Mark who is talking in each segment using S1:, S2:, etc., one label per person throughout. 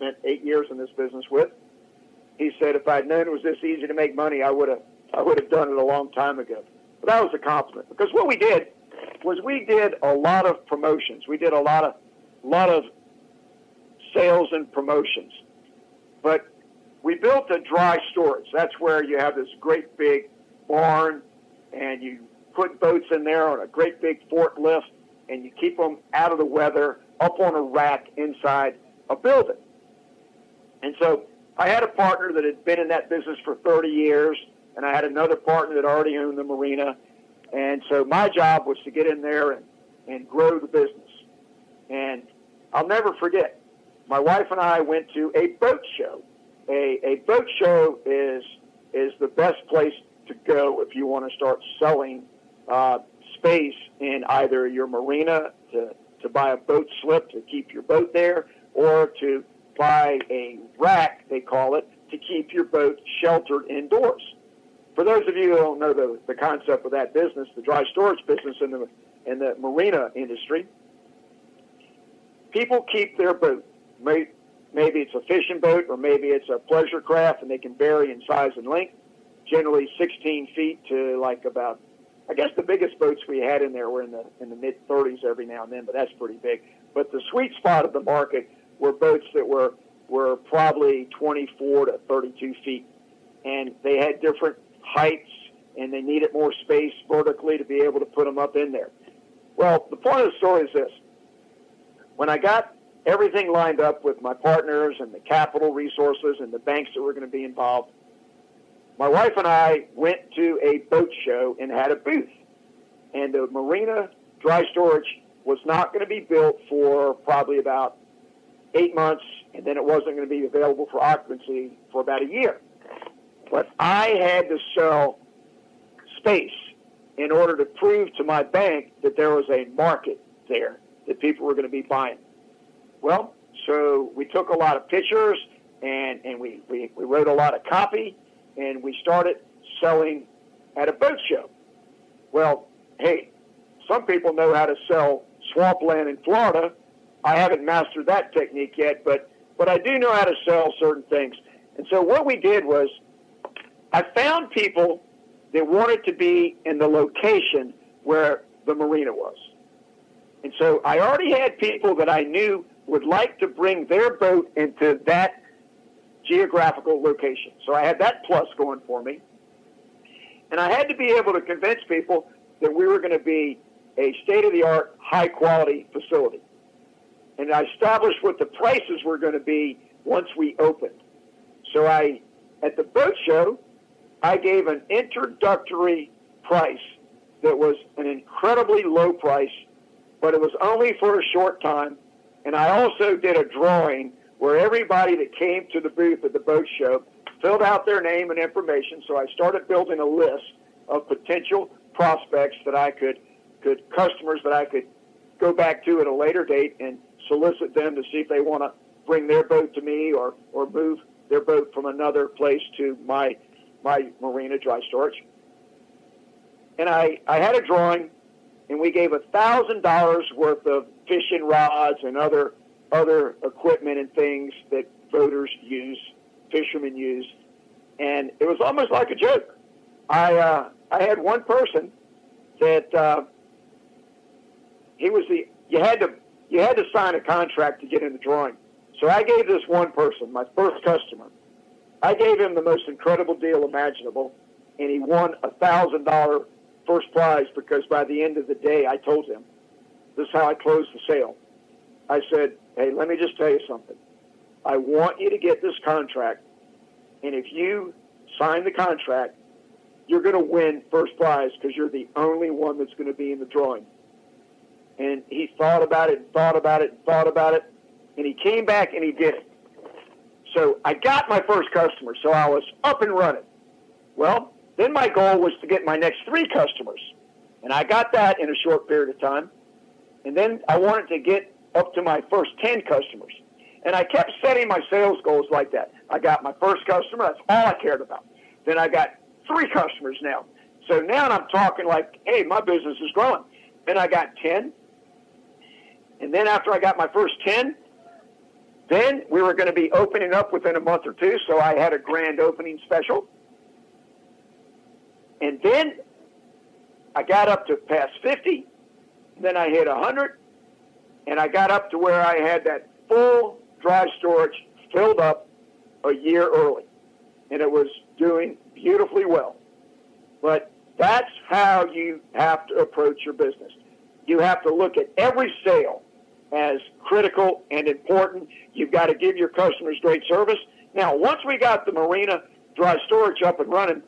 S1: spent 8 years in this business with. He said, if I'd known it was this easy to make money, I would have done it a long time ago. But that was a compliment, because what we did was we did a lot of promotions. We did a lot of sales and promotions. But we built a dry storage. That's where you have this great big barn, and you put boats in there on a great big forklift, and you keep them out of the weather up on a rack inside a building. And so I had a partner that had been in that business for 30 years, and I had another partner that already owned the marina. And so my job was to get in there and grow the business. And I'll never forget, my wife and I went to a boat show. A boat show is the best place to go if you want to start selling space in either your marina to buy a boat slip to keep your boat there, or to buy a rack, they call it, to keep your boat sheltered indoors. For those of you who don't know the concept of that business, the dry storage business in the marina industry, people keep their boat. Maybe it's a fishing boat, or maybe it's a pleasure craft, and they can vary in size and length, generally 16 feet to like about, I guess the biggest boats we had in there were in the mid-30s every now and then, but that's pretty big. But the sweet spot of the market were boats that were probably 24 to 32 feet, and they had different heights, and they needed more space vertically to be able to put them up in there. Well, the point of the story is this. When I got everything lined up with my partners and the capital resources and the banks that were going to be involved, my wife and I went to a boat show and had a booth. And the marina dry storage was not going to be built for probably about 8 months, and then it wasn't going to be available for occupancy for about a year. But I had to sell space in order to prove to my bank that there was a market there, that people were going to be buying. Well, so we took a lot of pictures, and we wrote a lot of copy, and we started selling at a boat show. Well, hey, some people know how to sell swampland in Florida. I haven't mastered that technique yet, but I do know how to sell certain things. And so what we did was, I found people that wanted to be in the location where the marina was. And so I already had people that I knew would like to bring their boat into that geographical location. So I had that plus going for me. And I had to be able to convince people that we were going to be a state-of-the-art, high-quality facility. And I established what the prices were going to be once we opened. So at the boat show, I gave an introductory price that was an incredibly low price, but it was only for a short time. And I also did a drawing where everybody that came to the booth at the boat show filled out their name and information. So I started building a list of potential prospects that I could customers that I could go back to at a later date and solicit them to see if they want to bring their boat to me or move their boat from another place to my marina dry storage. And I had a drawing, and we gave $1,000 worth of fishing rods and other equipment and things that boaters use, fishermen use, and it was almost like a joke. I had one person that you had to sign a contract to get in the drawing. So I gave this one person, my first customer, I gave him the most incredible deal imaginable, and he won $1,000 first prize, because by the end of the day, I told him, this is how I closed the sale. I said, hey, let me just tell you something. I want you to get this contract, and if you sign the contract, you're going to win first prize, because you're the only one that's going to be in the drawing. And he thought about it and thought about it and thought about it, and he came back and he did it. So I got my first customer, so I was up and running. Well, then my goal was to get my next 3 customers, and I got that in a short period of time. And then I wanted to get up to my first 10 customers. And I kept setting my sales goals like that. I got my first customer, that's all I cared about. Then I got 3 customers now. So now I'm talking like, hey, my business is growing. Then I got 10. And then after I got my first 10, Then we were going to be opening up within a month or two, so I had a grand opening special. And then I got up to past 50, then I hit 100, and I got up to where I had that full dry storage filled up a year early. And it was doing beautifully well. But that's how you have to approach your business. You have to look at every sale as critical and important. You've got to give your customers great service. Now, once we got the marina dry storage up and running,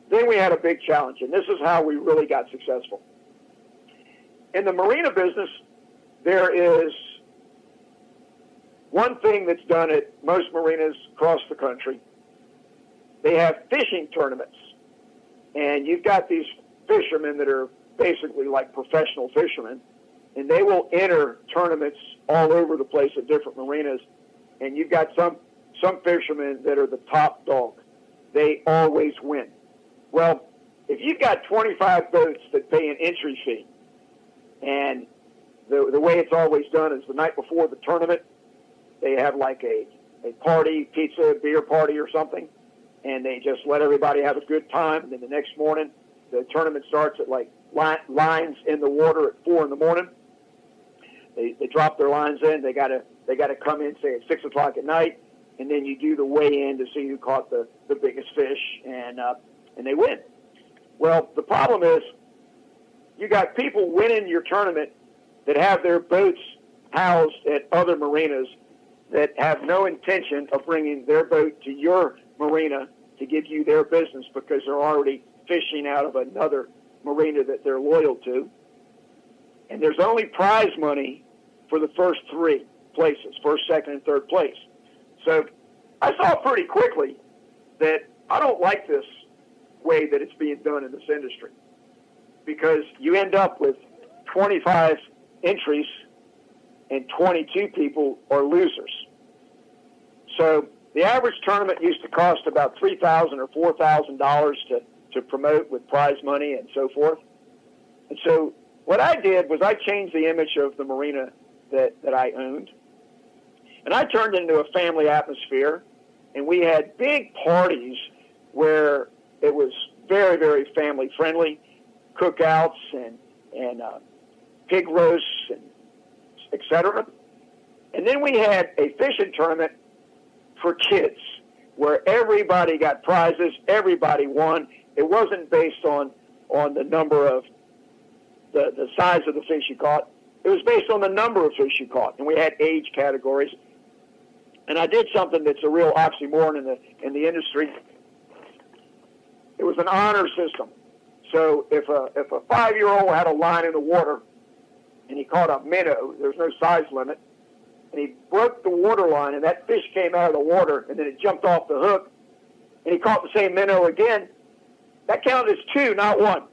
S1: then we had a big challenge, and this is how we really got successful. In the marina business, there is one thing that's done at most marinas across the country. They have fishing tournaments, and you've got these fishermen that are basically like professional fishermen, and they will enter tournaments all over the place at different marinas, and you've got some fishermen that are the top dog. They always win. Well, if you've got 25 boats that pay an entry fee, and the way it's always done is the night before the tournament, they have like a party, pizza, beer party or something, and they just let everybody have a good time. And then the next morning, the tournament starts at like lines in the water at 4 in the morning. They drop their lines in. They gotta come in, say, at 6 o'clock at night, and then you do the weigh-in to see who caught the biggest fish, and they win. Well, the problem is you got people winning your tournament that have their boats housed at other marinas that have no intention of bringing their boat to your marina to give you their business because they're already fishing out of another marina that they're loyal to. And there's only prize money for the first 3 places, first, second, and third place. So I saw pretty quickly that I don't like this way that it's being done in this industry, because you end up with 25 entries and 22 people are losers. So the average tournament used to cost about $3,000 or $4,000 to promote with prize money and so forth. And so what I did was I changed the image of the marina that I owned, and I turned it into a family atmosphere, and we had big parties where it was very, very family friendly, cookouts and pig roasts and et cetera. And then we had a fishing tournament for kids where everybody got prizes, everybody won. It wasn't based on the number of the size of the fish you caught. It was based on the number of fish you caught, and we had age categories. And I did something that's a real oxymoron in the industry. It was an honor system. So if a 5-year-old had a line in the water and he caught a minnow, there's no size limit, and he broke the water line and that fish came out of the water and then it jumped off the hook and he caught the same minnow again, that counted as 2, not 1.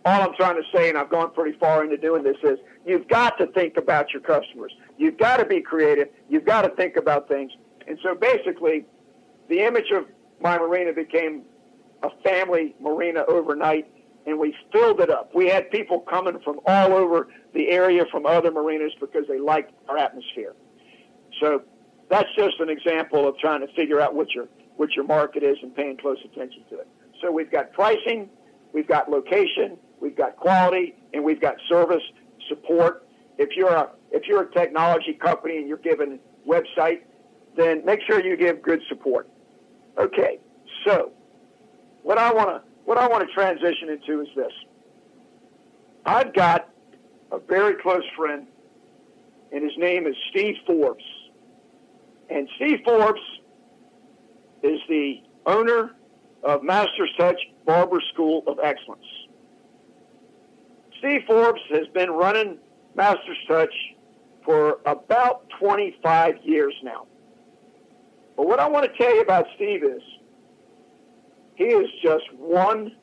S1: All I'm trying to say, and I've gone pretty far into doing this, is you've got to think about your customers. You've got to be creative. You've got to think about things. And so basically, the image of my marina became a family marina overnight, and we filled it up. We had people coming from all over the area from other marinas because they liked our atmosphere. So that's just an example of trying to figure out what your market is and paying close attention to it. So we've got pricing, we've got location, we've got quality, and we've got service support. If you're a technology company and you're giving a website, then make sure you give good support. Okay, so what I want to transition into is this. I've got a very close friend, and his name is Steve Forbes. And Steve Forbes is the owner of Master's Touch Barber School of Excellence. Steve Forbes has been running Master's Touch for about 25 years now. But what I want to tell you about Steve is he is just one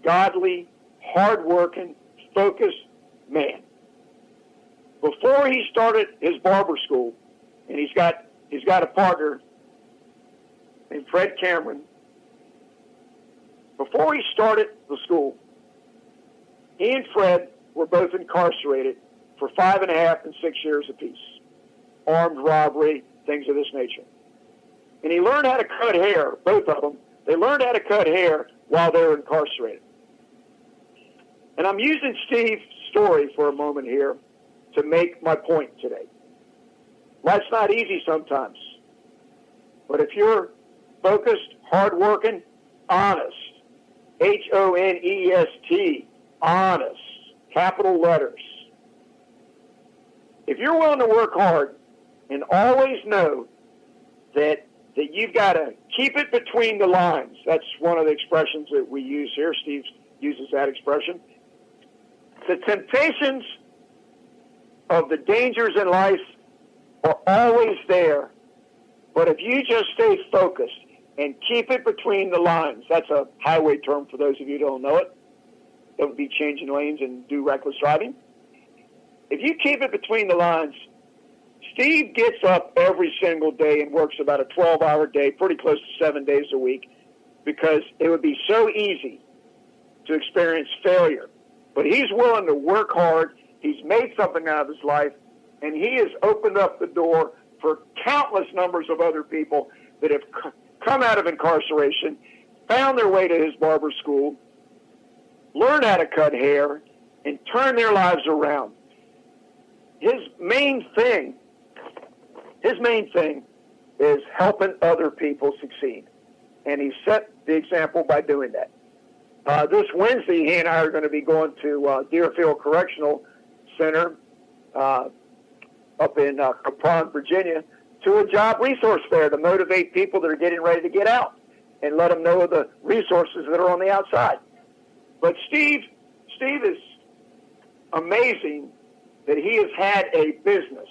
S1: godly, hard-working, focused man. Before he started his barber school, and he's got a partner named Fred Cameron. Before he started the school, he and Fred were both incarcerated for 5.5 and 6 years apiece. Armed robbery, things of this nature. And he learned how to cut hair, both of them. They learned how to cut hair while they were incarcerated. And I'm using Steve's story for a moment here to make my point today. Life's not easy sometimes. But if you're focused, hardworking, honest, Honest, honest, capital letters. If you're willing to work hard and always know that you've got to keep it between the lines. That's one of the expressions that we use here. Steve uses that expression. The temptations of the dangers in life are always there. But if you just stay focused and keep it between the lines, that's a highway term for those of you who don't know it. That would be changing lanes and do reckless driving. If you keep it between the lines, Steve gets up every single day and works about a 12-hour day, pretty close to 7 days a week, because it would be so easy to experience failure. But he's willing to work hard. He's made something out of his life, and he has opened up the door for countless numbers of other people that have come out of incarceration, found their way to his barber school, learned how to cut hair, and turn their lives around. His main thing is helping other people succeed. And he set the example by doing that. This Wednesday, he and I are going to be going to Deerfield Correctional Center up in Capron, Virginia, to a job resource fair to motivate people that are getting ready to get out and let them know of the resources that are on the outside. But Steve is amazing that he has had a business.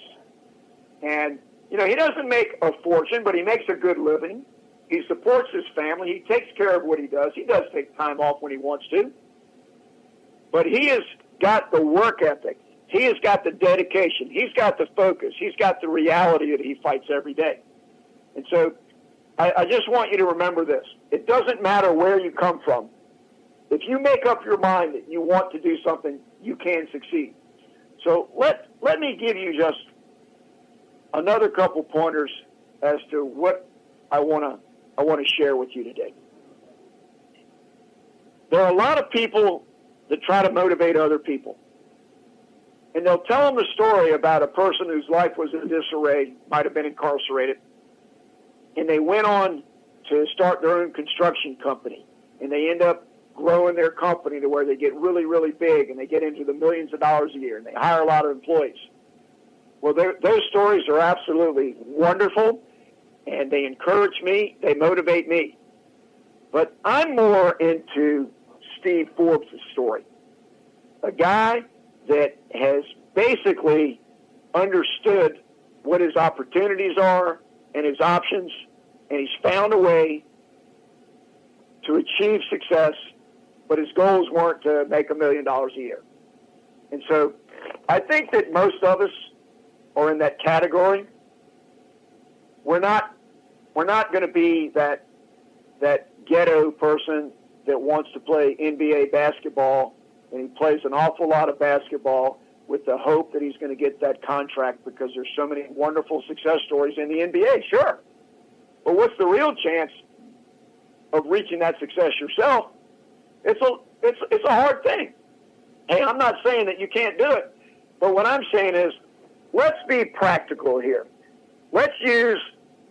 S1: And, you know, he doesn't make a fortune, but he makes a good living. He supports his family. He takes care of what he does. He does take time off when he wants to. But he has got the work ethic. He has got the dedication. He's got the focus. He's got the reality that he fights every day. And so I just want you to remember this. It doesn't matter where you come from. If you make up your mind that you want to do something, you can succeed. So let me give you just another couple pointers as to what I want to share with you today. There are a lot of people that try to motivate other people. And they'll tell them a story about a person whose life was in disarray, might have been incarcerated, and they went on to start their own construction company. And they end up growing their company to where they get really, really big, and they get into the millions of dollars a year, and they hire a lot of employees. Well, those stories are absolutely wonderful, and they encourage me, they motivate me. But I'm more into Steve Forbes' story, a guy that has basically understood what his opportunities are and his options, and he's found a way to achieve success, but his goals weren't to make $1 million a year. And so I think that most of us are in that category. We're not going to be that ghetto person that wants to play NBA basketball, and he plays an awful lot of basketball with the hope that he's going to get that contract because there's so many wonderful success stories in the NBA. Sure. But what's the real chance of reaching that success yourself? It's a hard thing. Hey, I'm not saying that you can't do it, but what I'm saying is let's be practical here. Let's use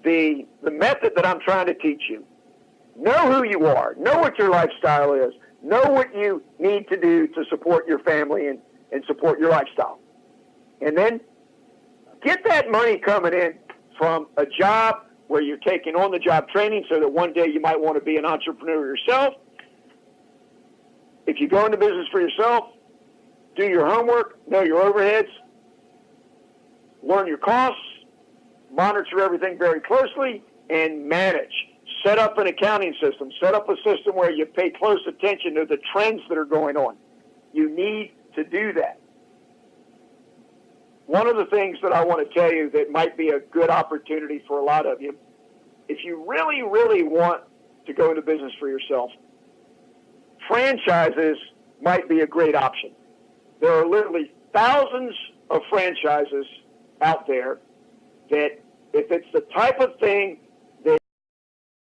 S1: the method that I'm trying to teach you. Know who you are. Know what your lifestyle is. Know what you need to do to support your family and support your lifestyle. And then get that money coming in from a job where you're taking on-the-job training so that one day you might want to be an entrepreneur yourself. If you go into business for yourself, do your homework, know your overheads, learn your costs, monitor everything very closely, and manage. Set up an accounting system. Set up a system where you pay close attention to the trends that are going on. You need to do that. One of the things that I want to tell you that might be a good opportunity for a lot of you, if you really, really want to go into business for yourself, franchises might be a great option. There are literally thousands of franchises out there that if it's the type of thing